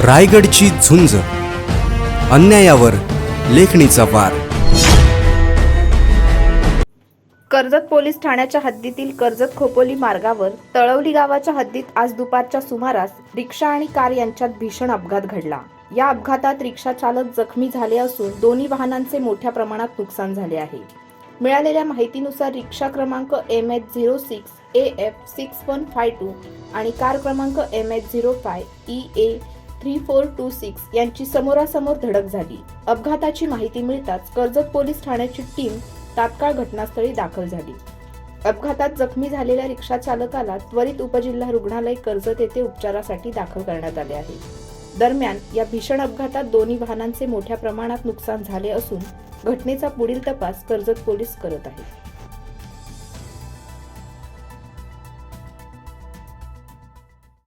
रायगडची झुंज, अन्यायावर लेखणीचा वार. कर्जत पोलीस ठाण्याच्या हद्दीतील कर्जत खोपोली मार्गावर तळवली गावाच्या हद्दीत आज दुपारच्या सुमारास रिक्षा आणि कार यांच्यात भीषण अपघात घडला. या अपघातात रिक्षा चालक जखमी झाले असून दोन्ही वाहनांचे मोठ्या प्रमाणात नुकसान झाले आहे. मिळालेल्या माहितीनुसार रिक्षा क्रमांक MH06 AF6152 आणि कार क्रमांक MH05 EA3426 यांची समोरासमोर धडक झाली. अपघाताची माहिती मिळताच कर्जत पोलीस ठाण्याची टीम तात्काळ घटनास्थळी दाखल झाली. अपघातात जखमी झालेल्या रिक्षा चालकाला त्वरित उपजिल्हा रुग्णालय कर्जत येथे उपचारासाठी दाखल करण्यात आले आहे. दरम्यान या भीषण अपघातात दोन्ही वाहनांचे मोठ्या प्रमाणात नुकसान झाले असून घटनेचा पुढील तपास कर्जत पोलीस करत आहेत.